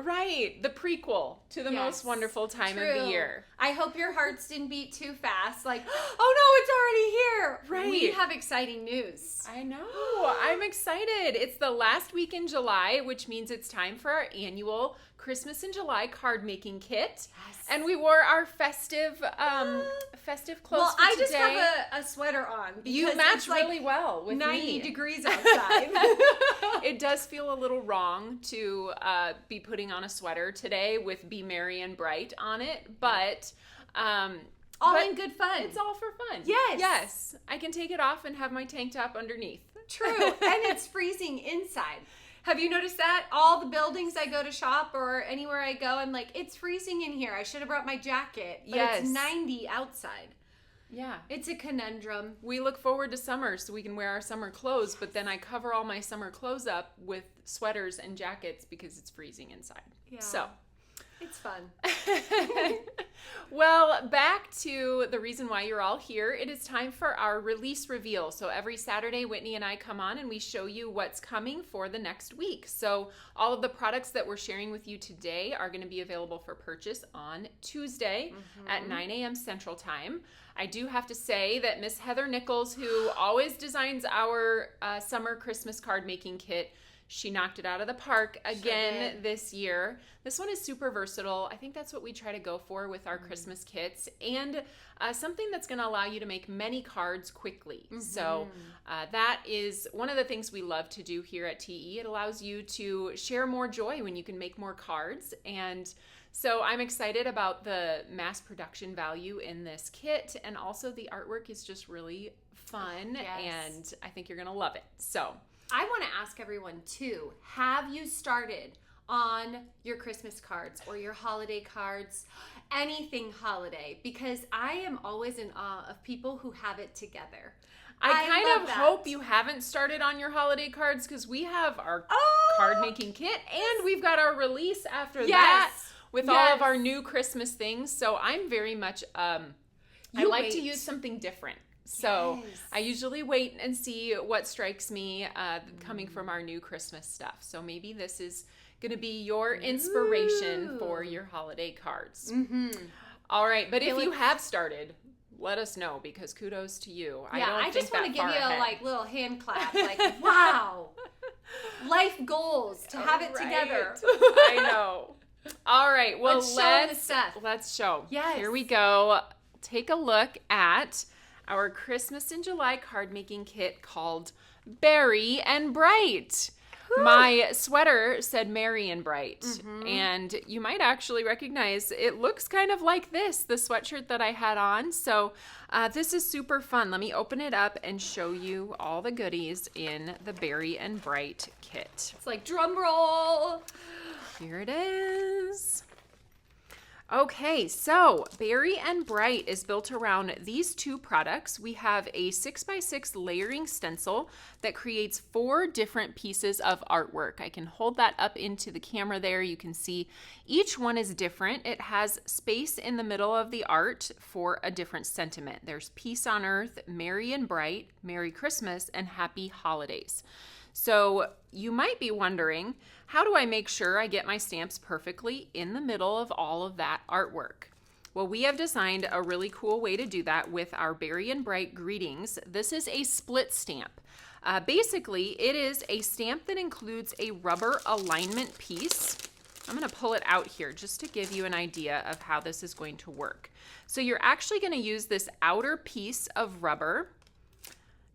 Right. The prequel to the most wonderful time of the year. I hope your hearts didn't beat too fast. Like, oh no, it's already here. Right. We have exciting news. I know. I'm excited. It's the last week in July, which means it's time for our annual Christmas in July card making kit. Yes. And we wore our festive clothes for I today. just have a sweater on. You match really well with 90 degrees outside. It does feel a little wrong to be putting on a sweater today with Be Merry and Bright on it, but all in good fun. It's all for fun. Yes. Yes. I can take it off and have my tank top underneath. True. And it's freezing inside. Have you noticed that? All the buildings I go to shop or anywhere I go, I'm like, it's freezing in here. I should have brought my jacket. But it's 90 outside. Yeah. It's a conundrum. We look forward to summer so we can wear our summer clothes, but then I cover all my summer clothes up with sweaters and jackets because it's freezing inside. Yeah. So it's fun. Well, back to the reason why you're all here. It is time for our release reveal. So every Saturday, Whitney and I come on and we show you what's coming for the next week. So all of the products that we're sharing with you today are going to be available for purchase on Tuesday at 9 a.m. Central Time. I do have to say that Miss Heather Nichols, who always designs our summer Christmas card making kit, she knocked it out of the park again this year. This one is super versatile. I think that's what we try to go for with our Christmas kits, and something that's going to allow you to make many cards quickly. So that is one of the things we love to do here at TE. It allows you to share more joy when you can make more cards, and so I'm excited about the mass production value in this kit, and also the artwork is just really fun, and I think you're going to love it. So I want to ask everyone too, have you started on your Christmas cards or your holiday cards, anything holiday? Because I am always in awe of people who have it together. I kind of hope you haven't started on your holiday cards, because we have our card making kit and we've got our release after that with all of our new Christmas things. So I'm very much, I like to use something different. So I usually wait and see what strikes me coming from our new Christmas stuff. So maybe this is going to be your inspiration for your holiday cards. All right. But if you have started, let us know, because kudos to you. I just want to give you a little hand clap. Like, wow. Life goals to have it together. I know. All right. Well, let's show. Yes. Here we go. Take a look at our Christmas in July card making kit called Berry and Bright. My sweater said Merry and Bright, and you might actually recognize it looks kind of like the sweatshirt that I had on. So this is super fun. Let me open it up and show you all the goodies in the Berry and Bright kit. It's like drum roll. Here it is. Okay, so Berry and Bright is built around these two products. We have a 6x6 layering stencil that creates 4 different pieces of artwork. I can hold that up into the camera there. You can see each one is different. It has space in the middle of the art for a different sentiment. There's Peace on Earth, Merry and Bright, Merry Christmas, and Happy Holidays. So you might be wondering, how do I make sure I get my stamps perfectly in the middle of all of that artwork? Well, we have designed a really cool way to do that with our Berry and Bright greetings. This is a split stamp. Basically, it is a stamp that includes a rubber alignment piece. I'm going to pull it out here just to give you an idea of how this is going to work. So you're actually going to use this outer piece of rubber,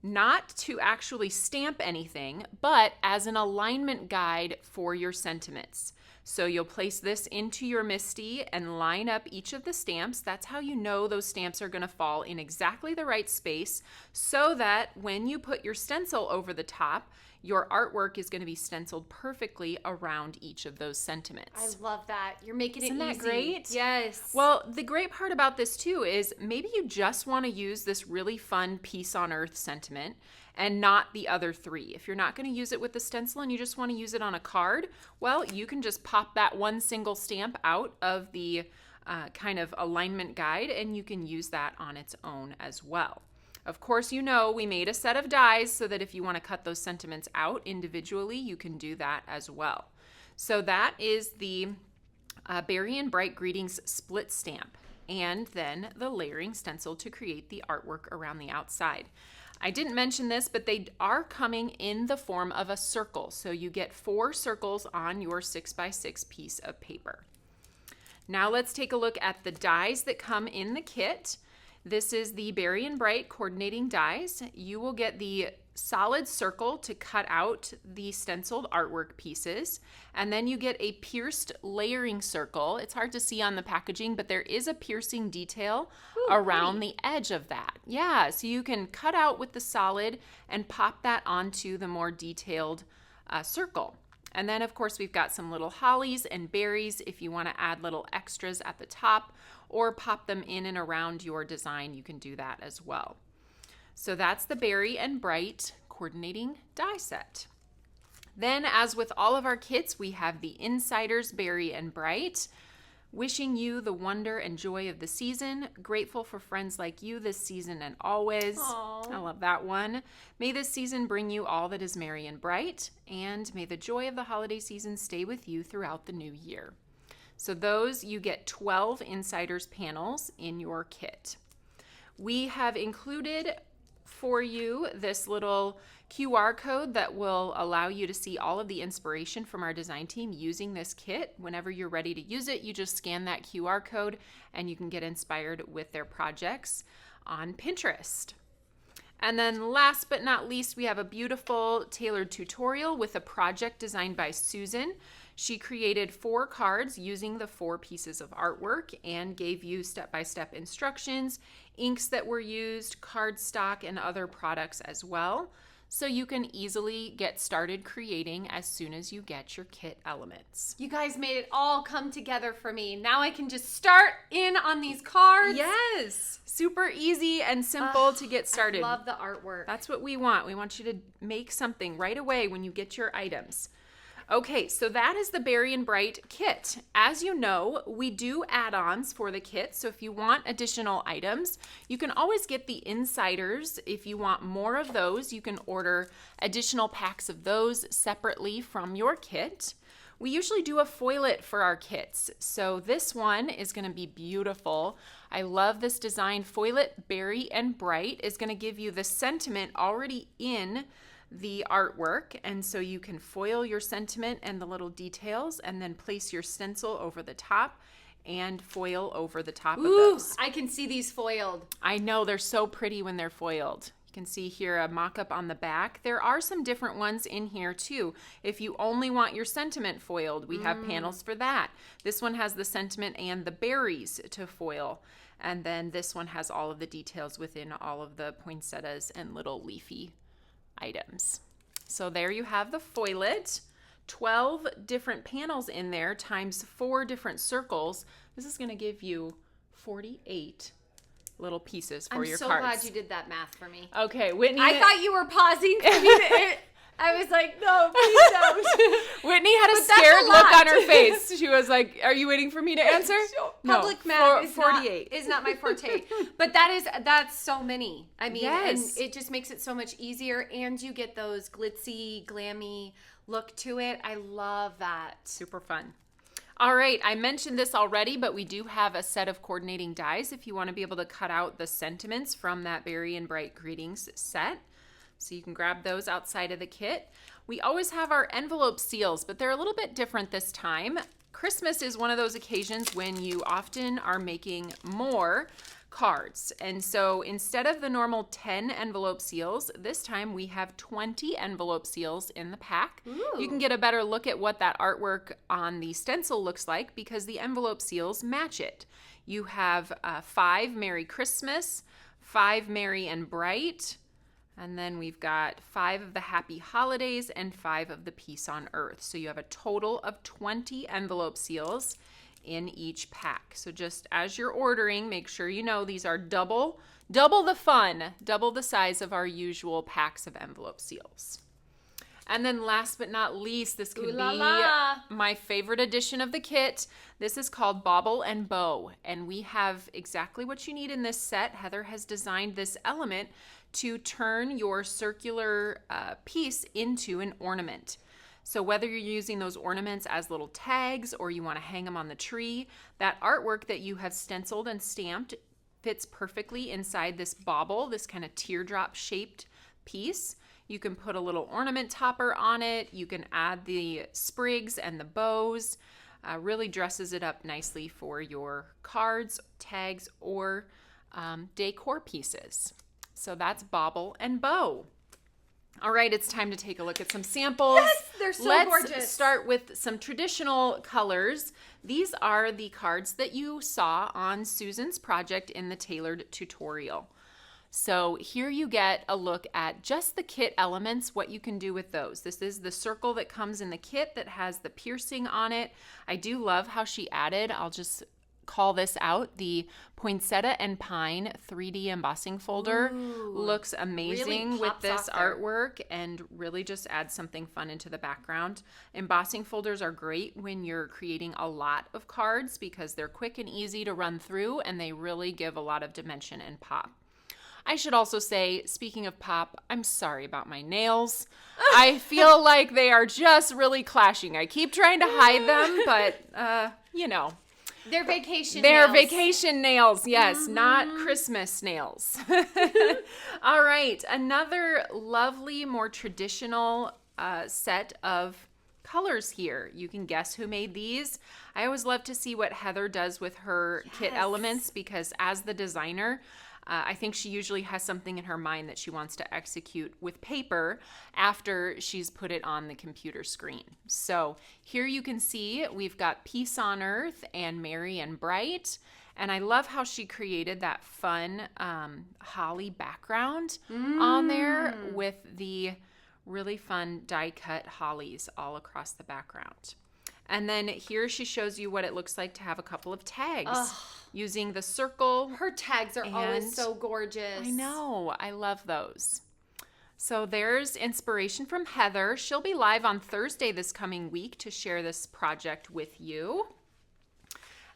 not to actually stamp anything, but as an alignment guide for your sentiments. So you'll place this into your MISTI and line up each of the stamps. That's how you know those stamps are going to fall in exactly the right space, so that when you put your stencil over the top, your artwork is going to be stenciled perfectly around each of those sentiments. I love that. You're making it easy. Isn't that great? Yes. Well, the great part about this too is maybe you just want to use this really fun Peace on Earth sentiment and not the other 3. If you're not going to use it with the stencil and you just want to use it on a card, well, you can just pop that one single stamp out of the kind of alignment guide, and you can use that on its own as well. Of course, you know, we made a set of dies so that if you want to cut those sentiments out individually, you can do that as well. So that is the Berry and Bright Greetings split stamp, and then the layering stencil to create the artwork around the outside. I didn't mention this, but they are coming in the form of a circle. So you get 4 circles on your 6x6 piece of paper. Now let's take a look at the dies that come in the kit. This is the Berry and Bright coordinating dies. You will get the solid circle to cut out the stenciled artwork pieces, and then you get a pierced layering circle. It's hard to see on the packaging, but there is a piercing detail around the edge of that. Yeah, so you can cut out with the solid and pop that onto the more detailed circle. And then, of course, we've got some little hollies and berries if you want to add little extras at the top or pop them in and around your design. You can do that as well. So that's the Berry and Bright coordinating die set. Then, as with all of our kits, we have the Insiders Berry and Bright. Wishing you the wonder and joy of the season. Grateful for friends like you this season and always. Aww. I love that one. May this season bring you all that is merry and bright, and may the joy of the holiday season stay with you throughout the new year. So those, you get 12 Insiders panels in your kit. We have included for you this little QR code that will allow you to see all of the inspiration from our design team using this kit. Whenever you're ready to use it, you just scan that QR code and you can get inspired with their projects on Pinterest. And then last but not least, we have a beautiful tailored tutorial with a project designed by Susan. She created 4 cards using the 4 pieces of artwork and gave you step-by-step instructions, inks that were used, cardstock, and other products as well. So you can easily get started creating as soon as you get your kit elements. You guys made it all come together for me. Now I can just start in on these cards. Yes, super easy and simple to get started. I love the artwork. That's what we want. We want you to make something right away when you get your items. Okay, so that is the Berry and Bright kit. As you know, we do add-ons for the kit, so if you want additional items, you can always get the Insiders. If you want more of those, you can order additional packs of those separately from your kit. We usually do a foilet for our kits, so this one is going to be beautiful. I love this design. Foilet Berry and Bright is going to give you the sentiment already in the artwork, and so you can foil your sentiment and the little details and then place your stencil over the top and foil over the top of those. I can see these foiled. I know, they're so pretty when they're foiled. You can see here a mock-up on the back. There are some different ones in here too. If you only want your sentiment foiled, we have panels for that. This one has the sentiment and the berries to foil. And then this one has all of the details within all of the poinsettias and little leafy items. So there you have the foilet, 12 different panels in there times 4 different circles. This is going to give you 48 little pieces for your cards. I'm so glad you did that math for me. Okay, Whitney. I thought you were pausing for me to... I was like, no, please don't. Whitney had a scared look on her face. She was like, are you waiting for me to answer? Public math is 48. is not my forte. But that's so many. I mean, yes. And it just makes it so much easier, and you get those glitzy, glammy look to it. I love that. Super fun. All right, I mentioned this already, but we do have a set of coordinating dies if you want to be able to cut out the sentiments from that Berry and Bright Greetings set. So you can grab those outside of the kit. We always have our envelope seals, but they're a little bit different this time. Christmas is one of those occasions when you often are making more cards. And so instead of the normal 10 envelope seals, this time we have 20 envelope seals in the pack. Ooh. You can get a better look at what that artwork on the stencil looks like because the envelope seals match it. You have 5 Merry Christmas, 5 Merry and Bright, and then we've got 5 of the Happy Holidays and 5 of the Peace on Earth. So you have a total of 20 envelope seals in each pack. So just as you're ordering, make sure you know these are double the fun, double the size of our usual packs of envelope seals. And then last but not least, this could be my favorite edition of the kit. This is called Bauble and Bow, and we have exactly what you need in this set. Heather has designed this element to turn your circular piece into an ornament. So whether you're using those ornaments as little tags or you want to hang them on the tree, that artwork that you have stenciled and stamped fits perfectly inside this bauble, this kind of teardrop shaped piece. You can put a little ornament topper on it. You can add the sprigs and the bows. Really dresses it up nicely for your cards, tags, or decor pieces. So that's bauble and bow. All right, it's time to take a look at some samples. Yes, they're so gorgeous. Let's start with some traditional colors. These are the cards that you saw on Susan's project in the tailored tutorial. So here you get a look at just the kit elements, what you can do with those. This is the circle that comes in the kit that has the piercing on it. I do love how she added, I'll just call this out, the poinsettia and pine 3D embossing folder. Ooh, looks amazing really with pops this off there. artwork and really just adds something fun into the background. Embossing folders are great when you're creating a lot of cards because they're quick and easy to run through and they really give a lot of dimension and pop. I should also say, speaking of pop, I'm sorry about my nails. I feel like they are just really clashing. I keep trying to hide them, but, you know. They're vacation They're nails. vacation nails, yes, not Christmas nails. All right, another lovely, more traditional set of colors here. You can guess who made these. I always love to see what Heather does with her kit elements because as the designer, I think she usually has something in her mind that she wants to execute with paper after she's put it on the computer screen. So here you can see we've got Peace on Earth and Merry and Bright. And I love how she created that fun holly background on there with the really fun die-cut hollies all across the background. And then here she shows you what it looks like to have a couple of tags using the circle. Her tags are always so gorgeous. I know. I love those. So there's inspiration from Heather. She'll be live on Thursday this coming week to share this project with you.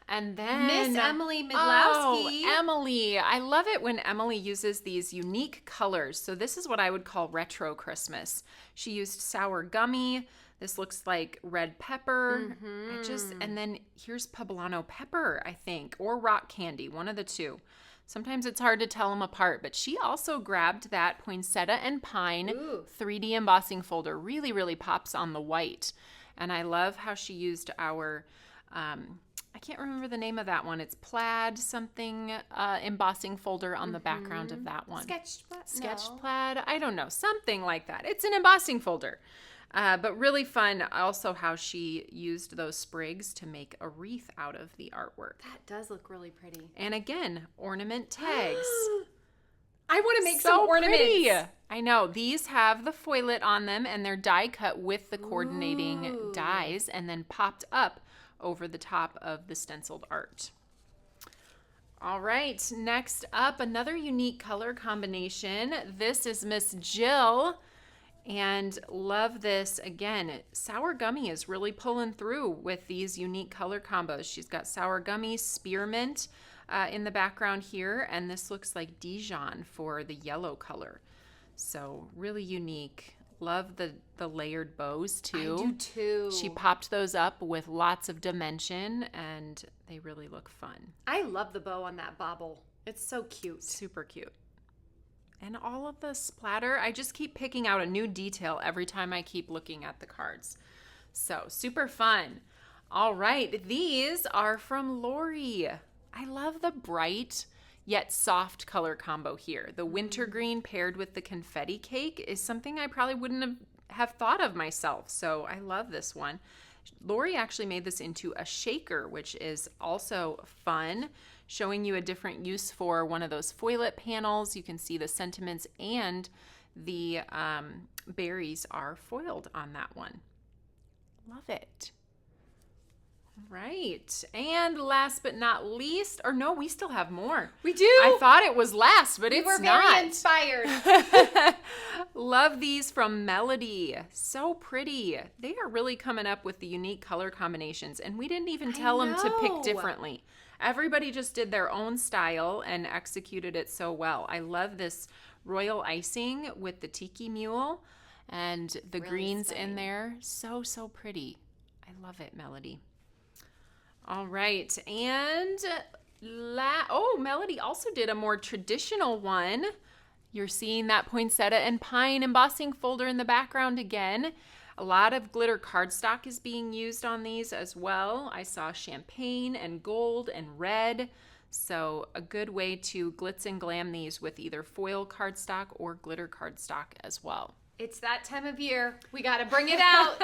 And then Miss Emily Midlowski. Oh, Emily. I love it when Emily uses these unique colors. So this is what I would call retro Christmas. She used sour gummy. This looks like red pepper. And then here's poblano pepper, I think, or rock candy, one of the two. Sometimes it's hard to tell them apart, but she also grabbed that poinsettia and pine 3D embossing folder. Really, really pops on the white. And I love how she used our, I can't remember the name of that one. It's plaid something embossing folder on the background of that one. Sketched plaid? I don't know. Something like that. It's an embossing folder. But really fun also how she used those sprigs to make a wreath out of the artwork. That does look really pretty. And again, ornament tags. I want to make So some ornaments. pretty. I know. These have the foilet on them and they're die cut with the coordinating dies and then popped up over the top of the stenciled art. All right, next up, another unique color combination. This is Miss Jill. And love this. Again, sour gummy is really pulling through with these unique color combos. She's got sour gummy, spearmint in the background here. And this looks like Dijon for the yellow color. So really unique. Love the layered bows too. I do too. She popped those up with lots of dimension and they really look fun. I love the bow on that bauble. It's so cute. Super cute. And all of the splatter, I just keep picking out a new detail every time I keep looking at the cards. So super fun. All right, these are from Lori. I love the bright yet soft color combo here. The wintergreen paired with the confetti cake is something I probably wouldn't have thought of myself. So I love this one. Lori actually made this into a shaker, which is also fun, showing you a different use for one of those foilet panels. You can see the sentiments and the berries are foiled on that one. Love it. Right. And last but not least, or no, we still have more. We do. I thought it was last, but it's not. We were very inspired. Love these from Melody. So pretty. They are really coming up with the unique color combinations, and we didn't even tell them to pick differently. Everybody just did their own style and executed it so well. I love this royal icing with the tiki mule and the Really greens stunning. in there. So, so pretty. I love it, Melody. All right. And Melody also did a more traditional one. You're seeing that poinsettia and pine embossing folder in the background again. A lot of glitter cardstock is being used on these as well. I saw champagne and gold and red. So a good way to glitz and glam these with either foil cardstock or glitter cardstock as well. It's that time of year. We got to bring it out.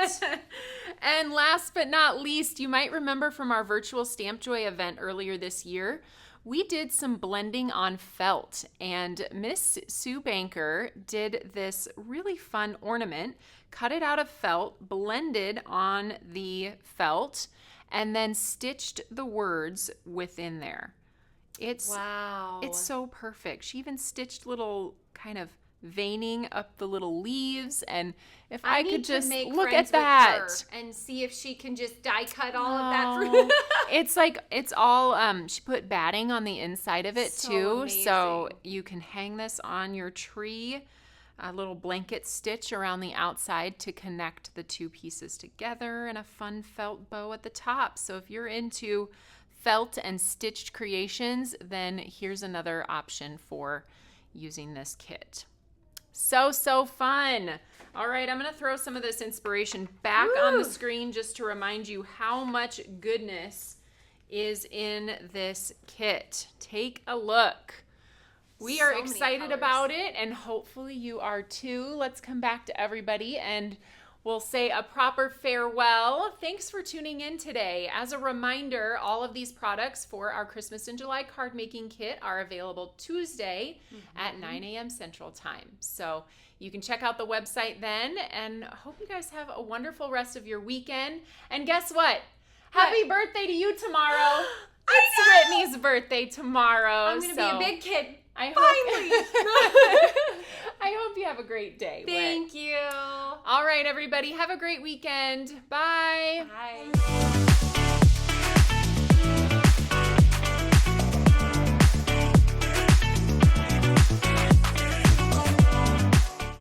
And last but not least, you might remember from our virtual Stamp Joy event earlier this year, we did some blending on felt, and Miss Sue Banker did this really fun ornament, cut it out of felt, blended on the felt, and then stitched the words within there. Wow. It's so perfect. She even stitched little kind of veining up the little leaves, and if I could just look at that and see if she can just die cut all of that fruit. it's all she put batting on the inside of it too, amazing. so you can hang this on your tree, a little blanket stitch around the outside to connect the two pieces together, and a fun felt bow at the top. So if you're into felt and stitched creations, then here's another option for using this kit. So fun. All right, I'm going to throw some of this inspiration back on the screen just to remind you how much goodness is in this kit. Take a look. We are excited about it, and hopefully you are too. Let's come back to everybody and we'll say a proper farewell. Thanks for tuning in today. As a reminder, all of these products for our Christmas in July card making kit are available Tuesday at 9 a.m. Central Time. So you can check out the website then, and hope you guys have a wonderful rest of your weekend. And guess what? Happy birthday to you tomorrow. It's Whitney's birthday tomorrow. I'm going to be a big kid. I hope you have a great day. Thank you. All right, everybody. Have a great weekend. Bye. Bye.